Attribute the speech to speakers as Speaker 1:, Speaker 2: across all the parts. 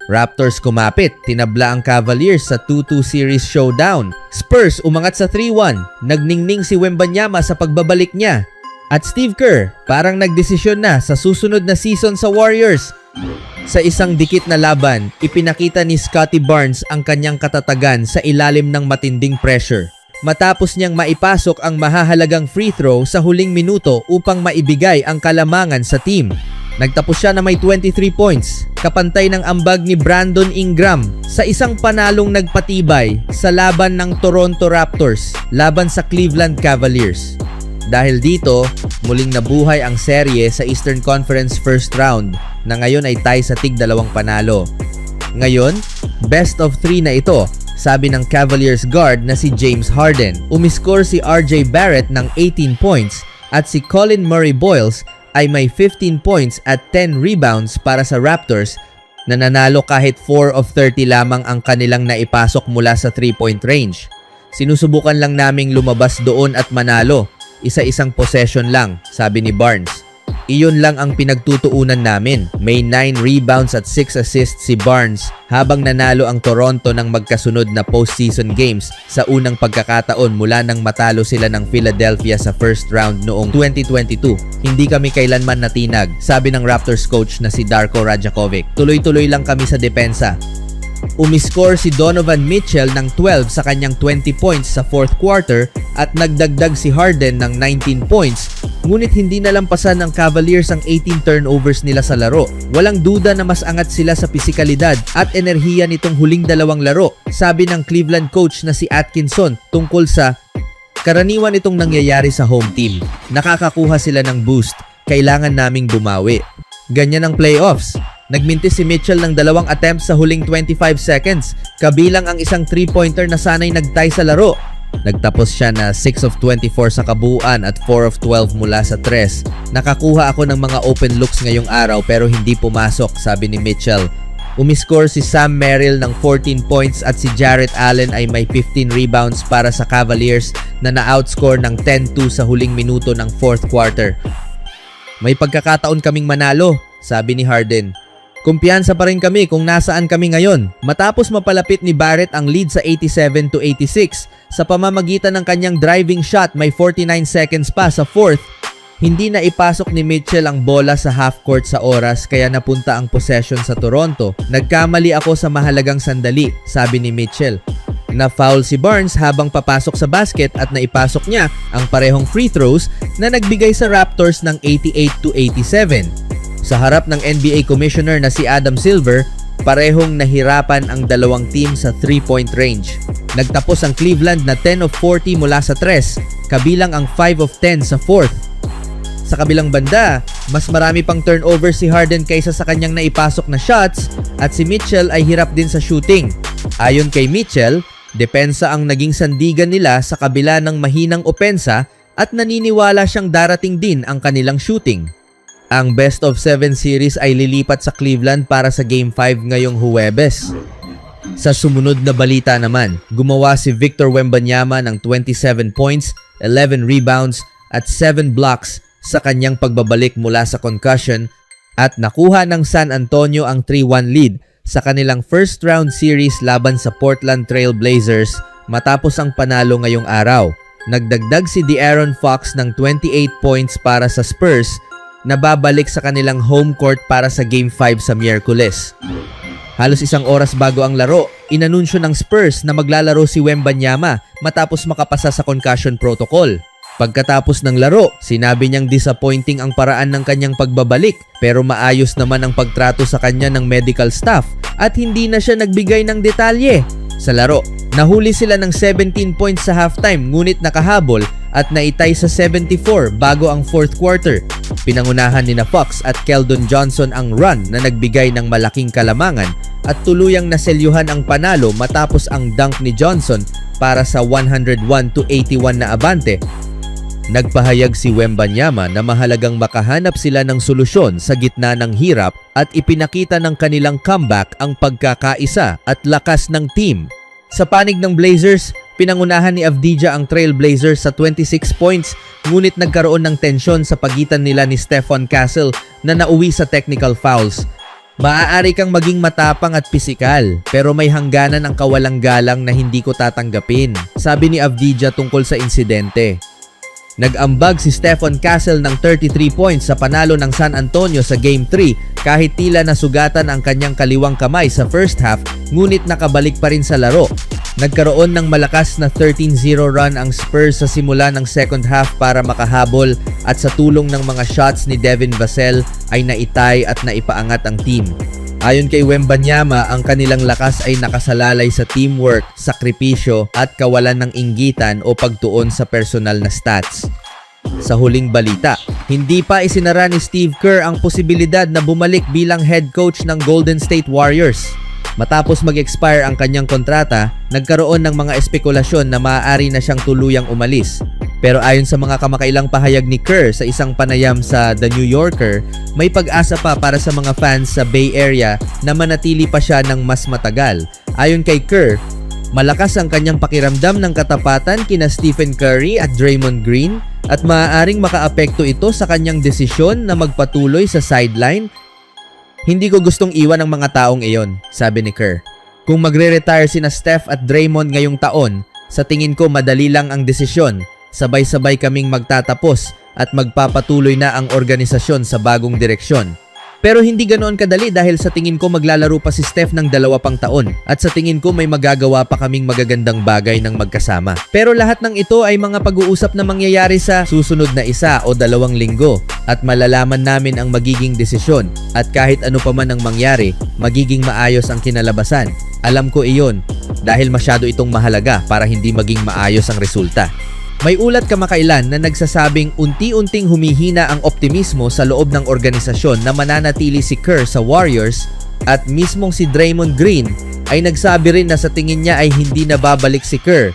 Speaker 1: Raptors kumapit, tinabla ang Cavaliers sa 2-2 series showdown. Spurs umangat sa 3-1, nagningning si Wembanyama sa pagbabalik niya. At Steve Kerr parang nagdesisyon na sa susunod na season sa Warriors. Sa isang dikit na laban, ipinakita ni Scottie Barnes ang kanyang katatagan sa ilalim ng matinding pressure. Matapos niyang maipasok ang mahahalagang free throw sa huling minuto upang maibigay ang kalamangan sa team. Nagtapos siya na may 23 points, kapantay ng ambag ni Brandon Ingram sa isang panalong nagpatibay sa laban ng Toronto Raptors laban sa Cleveland Cavaliers. Dahil dito, muling nabuhay ang serye sa Eastern Conference first round na ngayon ay tie sa tig-2 panalo. Ngayon, best of 3 na ito, sabi ng Cavaliers guard na si James Harden. Umiscore si RJ Barrett ng 18 points at si Colin Murray-Boyles ay may 15 points at 10 rebounds para sa Raptors na nanalo kahit 4 of 30 lamang ang kanilang naipasok mula sa 3-point range. Sinusubukan lang naming lumabas doon at manalo. Isa-isang possession lang, sabi ni Barnes. Iyon lang ang pinagtutuunan namin. May 9 rebounds at 6 assists si Barnes habang nanalo ang Toronto ng magkasunod na postseason games sa unang pagkakataon mula nang matalo sila ng Philadelphia sa first round noong 2022. Hindi kami kailanman natinag, sabi ng Raptors coach na si Darko Rajakovic. Tuloy-tuloy lang kami sa depensa. Umiscore si Donovan Mitchell ng 12 sa kanyang 20 points sa fourth quarter at nagdagdag si Harden ng 19 points, ngunit hindi nalampasan ng Cavaliers ang 18 turnovers nila sa laro. Walang duda na mas angat sila sa pisikalidad at enerhiya nitong huling dalawang laro, sabi ng Cleveland coach na si Atkinson tungkol sa karaniwan itong nangyayari sa home team. Nakakakuha sila ng boost, kailangan naming bumawi. Ganyan ang playoffs. Nagmintis si Mitchell ng 2 attempts sa huling 25 seconds, kabilang ang isang 3-pointer na sanay nagtie sa laro. Nagtapos siya na 6 of 24 sa kabuuan at 4 of 12 mula sa 3. Nakakuha ako ng mga open looks ngayong araw pero hindi pumasok, sabi ni Mitchell. Umiscore si Sam Merrill ng 14 points at si Jarrett Allen ay may 15 rebounds para sa Cavaliers na na-outscore ng 10-2 sa huling minuto ng fourth quarter. May pagkakataon kaming manalo, sabi ni Harden. Kumpiyansa pa rin kami kung nasaan kami ngayon. Matapos mapalapit ni Barrett ang lead sa 87-86 sa pamamagitan ng kanyang driving shot may 49 seconds pa sa fourth, hindi na ipasok ni Mitchell ang bola sa half court sa oras kaya napunta ang possession sa Toronto. Nagkamali ako sa mahalagang sandali, sabi ni Mitchell. Na-foul si Barnes habang papasok sa basket at naipasok niya ang parehong free throws na nagbigay sa Raptors ng 88-87. Sa harap ng NBA Commissioner na si Adam Silver, parehong nahirapan ang dalawang team sa 3-point range. Nagtapos ang Cleveland na 10 of 40 mula sa 3, kabilang ang 5 of 10 sa 4th. Sa kabilang banda, mas marami pang turnover si Harden kaysa sa kanyang naipasok na shots at si Mitchell ay hirap din sa shooting. Ayon kay Mitchell, depensa ang naging sandigan nila sa kabila ng mahinang opensa at naniniwala siyang darating din ang kanilang shooting. Ang best of 7 series ay lilipat sa Cleveland para sa Game 5 ngayong Huwebes. Sa sumunod na balita naman, gumawa si Victor Wembanyama ng 27 points, 11 rebounds at 7 blocks sa kanyang pagbabalik mula sa concussion at nakuha ng San Antonio ang 3-1 lead sa kanilang first round series laban sa Portland Trail Blazers matapos ang panalo ngayong araw. Nagdagdag si De'Aaron Fox ng 28 points para sa Spurs na babalik sa kanilang home court para sa Game 5 sa Miyerkules. Halos isang oras bago ang laro, inanunsyo ng Spurs na maglalaro si Wembanyama matapos makapasa sa concussion protocol. Pagkatapos ng laro, sinabi niyang disappointing ang paraan ng kanyang pagbabalik pero maayos naman ang pagtrato sa kanya ng medical staff at hindi na siya nagbigay ng detalye. Sa laro, nahuli sila ng 17 points sa halftime ngunit nakahabol at naitay sa 74 bago ang fourth quarter. Pinangunahan ni Fox at Keldon Johnson ang run na nagbigay ng malaking kalamangan at tuluyang naselyuhan ang panalo matapos ang dunk ni Johnson para sa 101-81 na abante. Nagpahayag si Wembanyama na mahalagang makahanap sila ng solusyon sa gitna ng hirap at ipinakita ng kanilang comeback ang pagkakaisa at lakas ng team. Sa panig ng Blazers, pinangunahan ni Avdija ang Trail Blazers sa 26 points ngunit nagkaroon ng tensyon sa pagitan nila ni Stephon Castle na nauwi sa technical fouls. Maaari kang maging matapang at pisikal, pero may hangganan ang kawalang galang na hindi ko tatanggapin, sabi ni Avdija tungkol sa insidente. Nag-ambag si Stephen Castle ng 33 points sa panalo ng San Antonio sa Game 3 kahit tila nasugatan ang kanyang kaliwang kamay sa first half, ngunit nakabalik pa rin sa laro. Nagkaroon ng malakas na 13-0 run ang Spurs sa simula ng second half para makahabol at sa tulong ng mga shots ni Devin Vassell ay naitay at naipaangat ang team. Ayon kay Wembanyama, ang kanilang lakas ay nakasalalay sa teamwork, sakripisyo at kawalan ng inggitan o pagtuon sa personal na stats. Sa huling balita, hindi pa isinara ni Steve Kerr ang posibilidad na bumalik bilang head coach ng Golden State Warriors. Matapos mag-expire ang kanyang kontrata, nagkaroon ng mga espekulasyon na maaari na siyang tuluyang umalis. Pero ayon sa mga kamakailang pahayag ni Kerr sa isang panayam sa The New Yorker, may pag-asa pa para sa mga fans sa Bay Area na manatili pa siya ng mas matagal. Ayon kay Kerr, malakas ang kanyang pakiramdam ng katapatan kina Stephen Curry at Draymond Green at maaaring makaapekto ito sa kanyang desisyon na magpatuloy sa sideline. Hindi ko gustong iwan ang mga taong iyon, sabi ni Kerr. Kung magre-retire sina Steph at Draymond ngayong taon, sa tingin ko madali lang ang desisyon. Sabay-sabay kaming magtatapos at magpapatuloy na ang organisasyon sa bagong direksyon. Pero hindi ganoon kadali dahil sa tingin ko maglalaro pa si Steph ng 2 pang taon at sa tingin ko may magagawa pa kaming magagandang bagay ng magkasama. Pero lahat ng ito ay mga pag-uusap na mangyayari sa susunod na 1 o 2 linggo at malalaman namin ang magiging desisyon at kahit ano pa man ang mangyari, magiging maayos ang kinalabasan. Alam ko iyon dahil masyado itong mahalaga para hindi maging maayos ang resulta. May ulat kamakailan na nagsasabing unti-unting humihina ang optimismo sa loob ng organisasyon na mananatili si Kerr sa Warriors at mismong si Draymond Green ay nagsabi rin na sa tingin niya ay hindi na babalik si Kerr.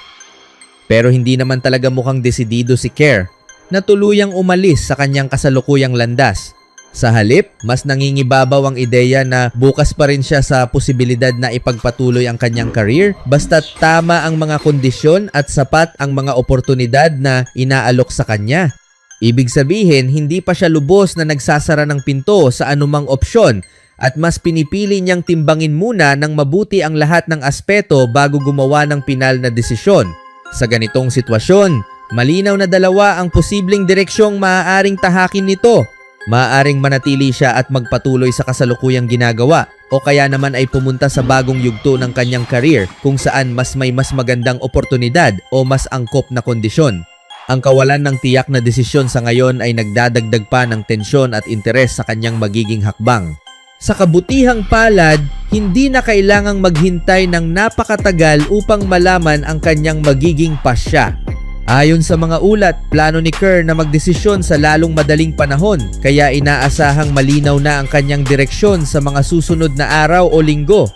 Speaker 1: Pero hindi naman talaga mukhang desidido si Kerr na tuluyang umalis sa kanyang kasalukuyang landas. Sa halip, mas nangingibabaw ang ideya na bukas pa rin siya sa posibilidad na ipagpatuloy ang kanyang career basta't tama ang mga kondisyon at sapat ang mga oportunidad na inaalok sa kanya. Ibig sabihin, hindi pa siya lubos na nagsasara ng pinto sa anumang opsyon at mas pinipili niyang timbangin muna ng mabuti ang lahat ng aspeto bago gumawa ng pinal na desisyon. Sa ganitong sitwasyon, malinaw na 2 ang posibleng direksyong maaaring tahakin nito. Maaaring manatili siya at magpatuloy sa kasalukuyang ginagawa o kaya naman ay pumunta sa bagong yugto ng kanyang career kung saan mas magandang oportunidad o mas angkop na kondisyon. Ang kawalan ng tiyak na desisyon sa ngayon ay nagdadagdag pa ng tensyon at interes sa kanyang magiging hakbang. Sa kabutihang palad, hindi na kailangang maghintay ng napakatagal upang malaman ang kanyang magiging pasya. Ayon sa mga ulat, plano ni Kerr na magdesisyon sa lalong madaling panahon kaya inaasahang malinaw na ang kanyang direksyon sa mga susunod na araw o linggo.